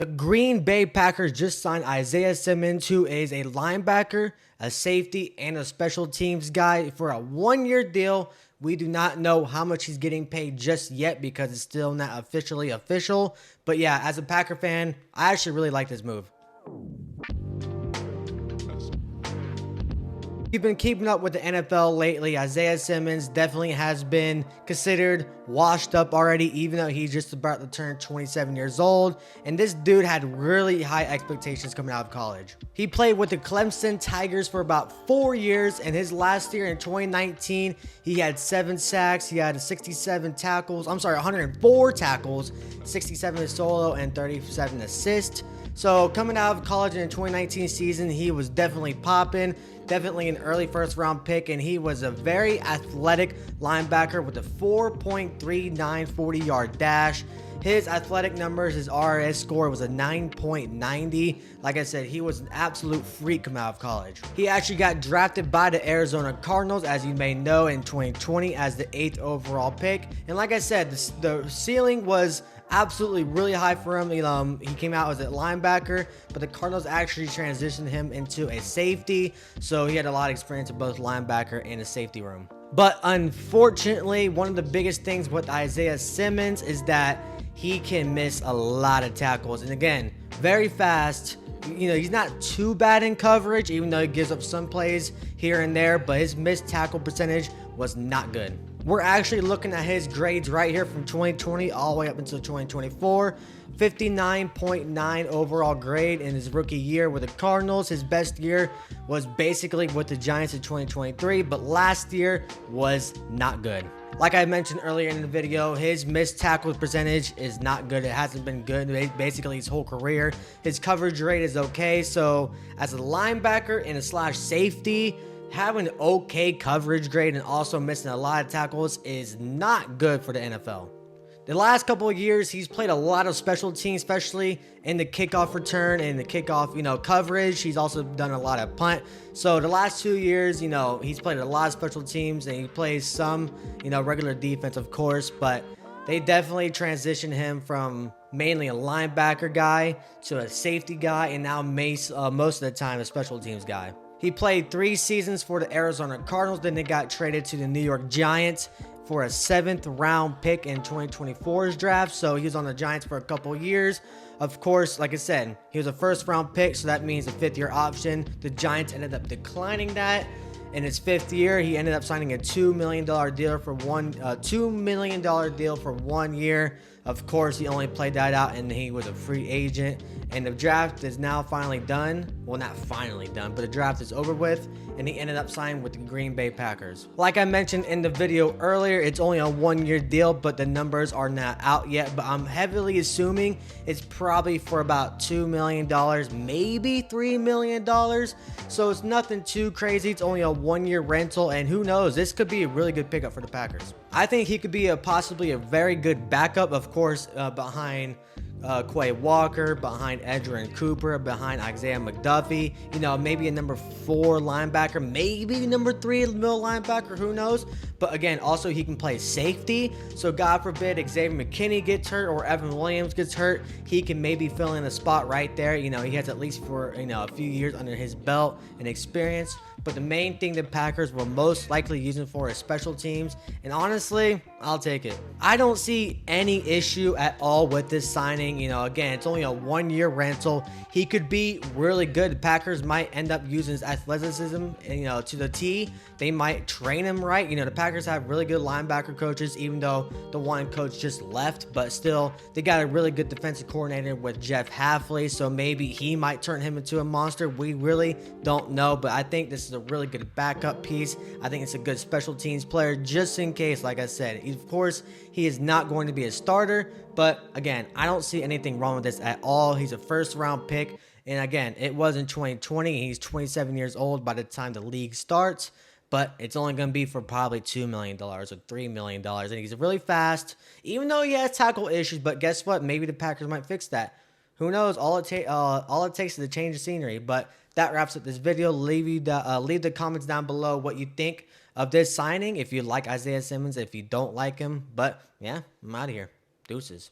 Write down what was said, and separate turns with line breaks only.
The Green Bay Packers just signed Isaiah Simmons, who is a linebacker, a safety, and a special teams guy for a one-year deal. We do not know how much he's getting paid just yet because it's still not officially official. But yeah, as a Packer fan, I actually really like this move. You've been keeping up with the NFL lately. Isaiah Simmons definitely has been considered washed up already, even though he's just about to turn 27 years old. And this dude had really high expectations coming out of college. He played with the Clemson Tigers for about 4 years, and his last year in 2019, he had 7 sacks, he had 67 tackles, 104 tackles, 67 solo, and 37 assists. So coming out of college in the 2019 season, he was definitely popping. Definitely an early first round pick, and he was a very athletic linebacker with a 4.39 40-yard dash. His athletic numbers, his RS score was a 9.90. Like I said, he was an absolute freak coming out of college. He actually got drafted by the Arizona Cardinals, as you may know, in 2020 as the 8th overall pick. And like I said, the ceiling was absolutely really high for him. He came out as a linebacker, but the Cardinals actually transitioned him into a safety, so he had a lot of experience in both linebacker and a safety room. But unfortunately, one of the biggest things with Isaiah Simmons is that he can miss a lot of tackles, and again, very fast. He's not too bad in coverage, even though he gives up some plays here and there, but his missed tackle percentage was not good. We're actually looking at his grades right here from 2020 all the way up until 2024. 59.9 overall grade in his rookie year with the Cardinals. His best year was basically with the Giants in 2023, but last year was not good. Like I mentioned earlier in the video, his missed tackle percentage is not good. It hasn't been good basically his whole career. His coverage rate is okay. So as a linebacker and a slash safety, having an okay coverage grade and also missing a lot of tackles is not good for the NFL. The last couple of years, he's played a lot of special teams, especially in the kickoff return and the kickoff, coverage. He's also done a lot of punt. So the last 2 years, he's played a lot of special teams, and he plays some, regular defense, of course, but they definitely transitioned him from mainly a linebacker guy to a safety guy, and now most of the time a special teams guy. He played 3 seasons for the Arizona Cardinals, then they got traded to the New York Giants for a 7th round pick in 2024's draft. So he was on the Giants for a couple years. Of course, like I said, he was a 1st round pick, so that means a 5th-year option. The Giants ended up declining that. In his 5th year, he ended up signing a $2 million deal for one year. Of course, he only played that out, and he was a free agent. And the draft is now finally done. Well, not finally done, but the draft is over with, and he ended up signing with the Green Bay Packers. Like I mentioned in the video earlier, it's only a 1-year deal, but the numbers are not out yet. But I'm heavily assuming it's probably for about $2 million, maybe $3 million. So it's nothing too crazy. It's only a 1-year rental, and who knows, this could be a really good pickup for the Packers. I think he could be possibly a very good backup, of course, behind Quay Walker, behind Edgerrin Cooper, behind Isaiah McDuffie, maybe a number 4 linebacker, maybe number 3 middle linebacker, who knows. But again, also he can play safety, so God forbid Xavier McKinney gets hurt or Evan Williams gets hurt, he can maybe fill in a spot right there. He has at least for a few years under his belt and experience. But the main thing the Packers will most likely use him for is special teams, and honestly, I'll take it. I don't see any issue at all with this signing. Again, it's only a 1-year rental. He could be really good. The Packers might end up using his athleticism, to the T. They might train him right. The Packers have really good linebacker coaches, even though the one coach just left, but still, they got a really good defensive coordinator with Jeff Hafley, so maybe he might turn him into a monster. We really don't know, but I think this is a really good backup piece. I think it's a good special teams player, just in case. Like I said, of course, he is not going to be a starter, but again, I don't see anything wrong with this at all. He's a 1st round pick, and again, it was in 2020. He's 27 years old by the time the league starts, but it's only going to be for probably $2 million or $3 million, and he's really fast, even though he has tackle issues. But guess what? Maybe the Packers might fix that. Who knows? All it takes is a change of scenery. But that wraps up this video. Leave the comments down below what you think of this signing. If you like Isaiah Simmons, if you don't like him. But yeah, I'm out of here. Deuces.